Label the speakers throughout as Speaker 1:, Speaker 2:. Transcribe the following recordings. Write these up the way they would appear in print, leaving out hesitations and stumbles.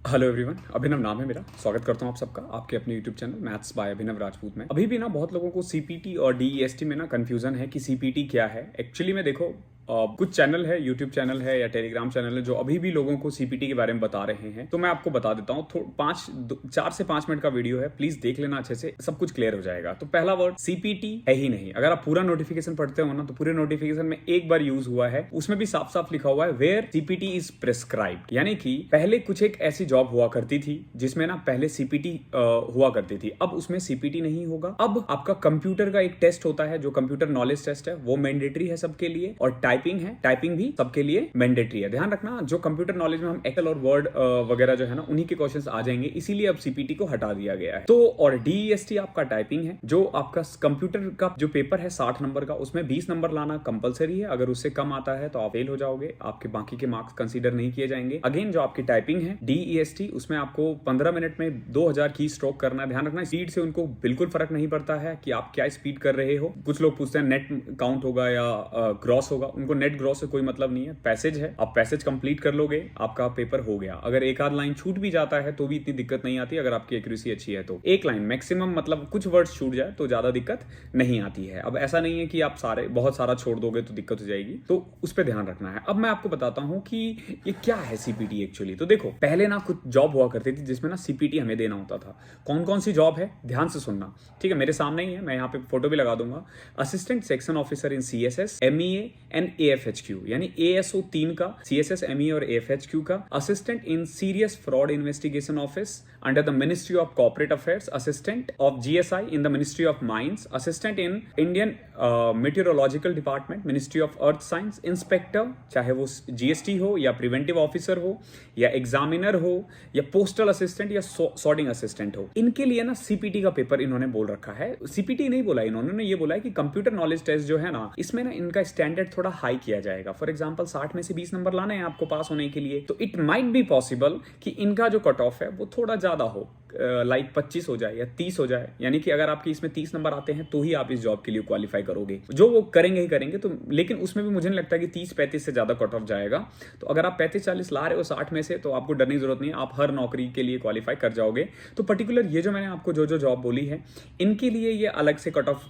Speaker 1: Hello everyone, अभिनव नाम है मेरा। स्वागत करता हूं आप सबका आपके अपने यूट्यूब चैनल मैथ्स बाय अभिनव राजपूत में। अभी भी ना बहुत लोगों को सीपीटी और डीईएसटी में ना कंफ्यूजन है कि सीपीटी क्या है। एक्चुअली में देखो, कुछ चैनल है, यूट्यूब चैनल है या टेलीग्राम चैनल है जो अभी भी लोगों को सीपीटी के बारे में बता रहे हैं। तो मैं आपको बता देता हूँ, 4 से 5 मिनट का वीडियो है, प्लीज देख लेना अच्छे से, सब कुछ क्लियर हो जाएगा। तो पहला वर्ड सीपीटी है ही नहीं। अगर आप पूरा नोटिफिकेशन पढ़ते हो ना, तो पूरे नोटिफिकेशन में एक बार यूज हुआ है, उसमें भी साफ साफ लिखा हुआ है वेयर सीपीटी इज प्रेस्क्राइब्ड। यानी कि पहले कुछ एक ऐसी जॉब हुआ करती थी जिसमें ना पहले सीपीटी हुआ करती थी, अब उसमें सीपीटी नहीं होगा। अब आपका कंप्यूटर का एक टेस्ट होता है जो कंप्यूटर नॉलेज टेस्ट है, वो मैंडेटरी है सबके लिए, और टाइपिंग है, टाइपिंग भी सबके लिए मैंडेटरी है। ध्यान रखना, जो कंप्यूटर नॉलेज में हम एक्सेल और वर्ड वगैरह जो है ना, उन्हीं के क्वेश्चंस आ जाएंगे, इसीलिए अब सीपीटी को हटा दिया गया है। तो और डीईएसटी आपका टाइपिंग है, जो आपका कंप्यूटर का जो पेपर है 60 नंबर का, उसमें 20 नंबर लाना कंपलसरी है। अगर उससे कम आता है तो आप फेल हो जाओगे, आपके बाकी के मार्क्स कंसीडर नहीं किए जाएंगे। अगेन, जो आपकी टाइपिंग है डीईएसटी, उसमें आपको 15 मिनट में 2000 की स्ट्रोक करना है। ध्यान रखना, स्पीड से उनको बिल्कुल फर्क नहीं पड़ता है कि आप क्या स्पीड कर रहे हो। कुछ लोग पूछते हैं नेट काउंट होगा या ग्रॉस होगा, उनको नेट ग्रॉस से कोई मतलब नहीं है। पैसेज है, आप पैसेज कंप्लीट कर लोगे, आपका पेपर हो गया। अगर एक आध लाइन छूट भी जाता है तो भी इतनी दिक्कत नहीं आती, अगर आपकी एक्यूरेसी अच्छी है तो। एक लाइन मैक्सिमम, मतलब कुछ वर्ड्स छूट जाए तो ज्यादा दिक्कत नहीं आती है। अब ऐसा नहीं है कि आप बहुत सारा छोड़ दोगे तो दिक्कत हो जाएगी, तो उस पर ध्यान रखना है। अब मैं आपको बताता हूं कि ये क्या है सीपीटी एक्चुअली। तो देखो, पहले ना कुछ जॉब हुआ करती थी जिसमें ना सीपीटी हमें देना होता था। कौन कौन सी जॉब है, ध्यान से सुनना, ठीक है? मेरे सामने ही है, मैं यहाँ पे फोटो भी लगा दूंगा। Assistant section officer in CSS, MEA and AFHQ, यानी एएसओ 3 का, सीएसएस, एमईए और एएफएचक्यू का। Assistant in serious fraud investigation office under the ministry of corporate affairs, assistant of GSI in the ministry of mines, assistant in Indian meteorological department, ministry of earth science, inspector, चाहे वो GST हो या preventive officer हो या examiner हो या postal assistant या sorting assistant हो। इनके लिए ना सीपीटी का पेपर इन्होंने बोल रखा है। सीपीटी नहीं बोला इन्होंने, ये बोला है कि कंप्यूटर नॉलेज टेस्ट जो है ना, इसमें ना इनका स्टैंडर्ड थोड़ा हाई किया जाएगा। फॉर एग्जांपल 60 में से 20 नंबर लाने हैं आपको पास होने के लिए, तो इट माइट बी पॉसिबल कि इनका जो कट ऑफ है वो थोड़ा ज्यादा हो, लाइक 25 हो जाए या 30 हो जाए। यानी कि अगर आपकी इसमें 30 नंबर आते हैं तो ही आप इस जॉब के लिए क्वालिफाई करोगे, जो वो करेंगे ही करेंगे। तो लेकिन उसमें भी मुझे नहीं लगता कि 30-35 से ज्यादा कट ऑफ जाएगा। तो अगर आप 35-40 ला रहे हो 60 में से, तो आपको डरने की जरूरत नहीं है, आप हर नौकरी के लिए क्वालिफाई कर जाओगे। तो पर्टिकुलर ये जो मैंने आपको जो जॉब बोली है, इनके लिए ये अलग से कट ऑफ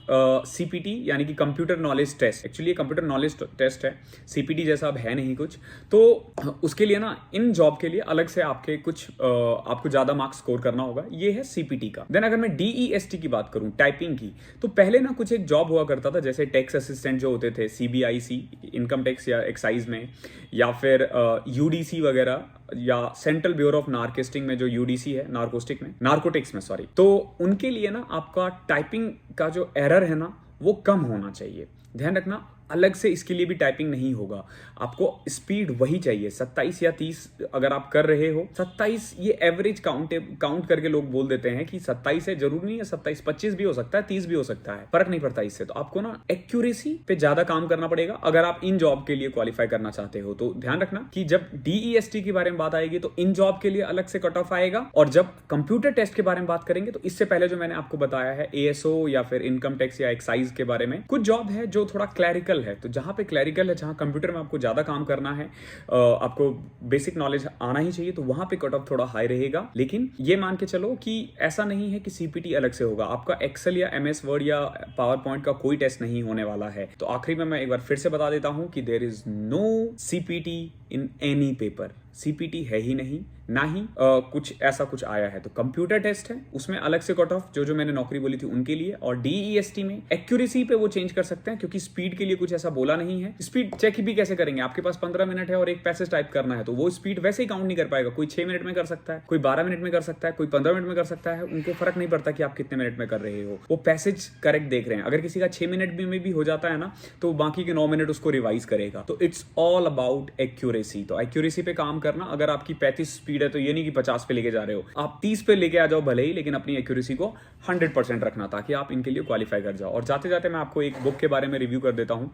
Speaker 1: सीपीटी यानी कि computer knowledge test, actually computer knowledge test है, सीपीटी जैसा अब है नहीं कुछ। तो उसके लिए ना, इन जॉब के लिए अलग से आपके कुछ आपको ज्यादा मार्क्स स्कोर करना होगा। ये है सीपीटी का। देन अगर मैं डीईएसटी की बात करूं, टाइपिंग की, तो पहले ना कुछ एक जॉब हुआ करता था, जैसे टैक्स असिस्टेंट जो होते थे, सीबीआईसी, इनकम टैक्स या एक्साइज में, या फिर यूडीसी वगैरह, या सेंट्रल ब्यूरो ऑफ नार्कोस्टिक में जो यूडीसी है, नार्कोटिक्स में सॉरी। तो उनके लिए ना आपका टाइपिंग का जो एरर है ना, वो कम होना चाहिए। ध्यान रखना, अलग से इसके लिए भी टाइपिंग नहीं होगा, आपको स्पीड वही चाहिए। 27 या 30 अगर आप कर रहे हो, 27 ये एवरेज काउंट करके लोग बोल देते हैं कि 27 है, जरूर नहीं है 27, 25 भी हो सकता है, 30 भी हो सकता है, फर्क नहीं पड़ता इससे। तो आपको ना एक्यूरेसी पे ज्यादा काम करना पड़ेगा अगर आप इन जॉब के लिए क्वालिफाई करना चाहते हो। तो ध्यान रखना कि जब डीईएसटी के बारे में बात आएगी तो इन जॉब के लिए अलग से कट ऑफ आएगा, और जब कंप्यूटर टेस्ट के बारे में बात करेंगे तो इससे पहले जो मैंने आपको बताया है एएसओ या फिर इनकम टैक्स या एक्साइज के बारे में, कुछ जॉब है जो थोड़ा क्लैरिकल है। तो जहां पे क्लैरिकल है, जहां कंप्यूटर में आपको ज्यादा काम करना है, आपको बेसिक नॉलेज आना ही चाहिए, तो वहां पे कट ऑफ थोड़ा हाई रहेगा। लेकिन ये मान के चलो कि ऐसा नहीं है कि सीपीटी अलग से होगा, आपका एक्सेल या एमएस वर्ड या पावर पॉइंट का कोई टेस्ट नहीं होने वाला है। तो आखिरी में मैं एक बार फिर से बता देता हूं कि there is no CPT in any paper. CPT है ही नहीं, ना ही कुछ ऐसा कुछ आया है। तो कंप्यूटर टेस्ट है, उसमें अलग से कट ऑफ जो मैंने नौकरी बोली थी उनके लिए, और डीईएसटी में एक्यूरेसी पे वो चेंज कर सकते हैं, क्योंकि स्पीड के लिए कुछ ऐसा बोला नहीं है। स्पीड चेक भी कैसे करेंगे, आपके पास 15 मिनट है और एक पैसेज टाइप करना है, तो वो स्पीड वैसे ही काउंट नहीं कर पाएगा। कोई 6 मिनट में कर सकता है, कोई 12 मिनट में कर सकता है, कोई 15 मिनट में कर सकता है, उनको फर्क नहीं पड़ता कि आप कितने मिनट में कर रहे हो, वो पैसेज करेक्ट देख रहे हैं। अगर किसी का 6 मिनट में भी हो जाता है ना, तो बाकी के 9 मिनट उसको रिवाइज करेगा। तो इट्स ऑल अबाउट एक्यूरेसी। तो एक्यूरेसी पे काम करना। अगर आपकी 35 स्पीड है तो ये नहीं कि 50 पे लेके जा रहे हो, आप 30 पे लेके आ जाओ भले ही, लेकिन अपनी एक्यूरेसी को 100% रखना, ताकि आप इनके लिए क्वालिफाई कर जाओ। और जाते जाते मैं आपको एक बुक के बारे में रिव्यू कर देता हूं।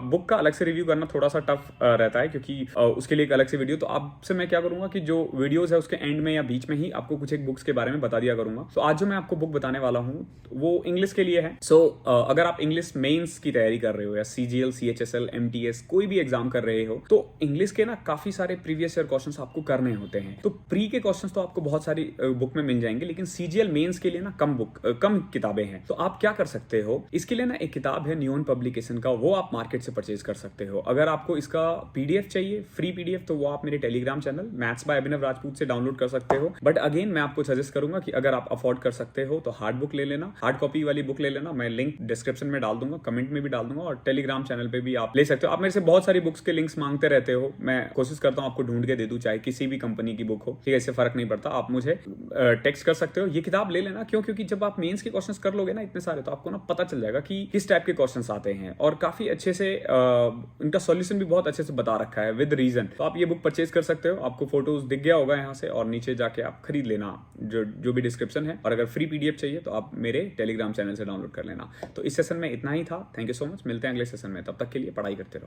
Speaker 1: बुक का अलग से रिव्यू करना थोड़ा सा टफ रहता है, क्योंकि उसके लिए एक अलग से वीडियो। तो आपसे मैं क्या करूंगा कि जो वीडियोस है उसके एंड में या बीच में ही आपको कुछ एक बुक्स के बारे में बता दिया करूंगा। तो आज जो मैं आपको बुक बताने वाला हूं वो इंग्लिश के लिए है। अगर आप इंग्लिश मेंस की तैयारी कर रहे हो, या सीजीएल, सीएचएसएल, एमटीएस, कोई भी एग्जाम कर रहे हो, तो इंग्लिश के ना काफी सारे प्रीवियस ईयर क्वेश्चंस आपको करने होते हैं। तो प्री के क्वेश्चंस तो आपको बहुत सारी बुक में मिल जाएंगे, लेकिन सीजीएल मेंस के लिए ना कम किताबें हैं। तो आप क्या कर सकते हो, इसके लिए ना एक किताब है न्यून पब्लिकेशन का, वो आप मार्केट से परचेज कर सकते हो। अगर आपको इसका पीडीएफ चाहिए, फ्री पीडीएफ, तो वो आप मेरे टेलीग्राम चैनल मैथ्स बाय अभिनव राजपूत से डाउनलोड कर सकते हो। बट अगेन मैं आपको सजेस्ट करूंगा कि अगर आप अफोर्ड कर सकते हो तो हार्ड बुक ले लेना, हार्ड कॉपी वाली बुक ले लेना। मैं लिंक डिस्क्रिप्शन में डाल दूंगा, कमेंट में भी डाल दूंगा, और टेलीग्राम चैनल पे भी आप ले सकते हो। आप मेरे से बहुत सारी बुक्स के लिंक्स मांगते रहते हो, मैं कोशिश करता हूं आपको ढूंढ के दे दूं, चाहे किसी भी कंपनी की बुक हो, ठीक है, इससे फर्क नहीं पड़ता। आप मुझे टेक्स्ट कर सकते हो, ये किताब ले लेना। क्यों? क्योंकि जब आप मेंस के क्वेश्चंस कर लोगे ना इतने सारे, तो आपको ना पता चल जाएगा कि किस टाइप के क्वेश्चंस आते हैं, और काफी अच्छे से इनका सॉल्यूशन भी बहुत अच्छे से बता रखा है विद रीजन। तो आप ये बुक परचेज कर सकते हो। आपको फोटोज दिख गया होगा यहाँ से, और नीचे जाके आप खरीद लेना जो भी डिस्क्रिप्शन है। और अगर फ्री पीडीएफ चाहिए तो आप मेरे टेलीग्राम चैनल से डाउनलोड कर लेना। तो इस सेशन में इतना ही था। थैंक यू सो मच, मिलते हैं अगले सेशन में। तब तक के लिए पढ़ाई करते रहो।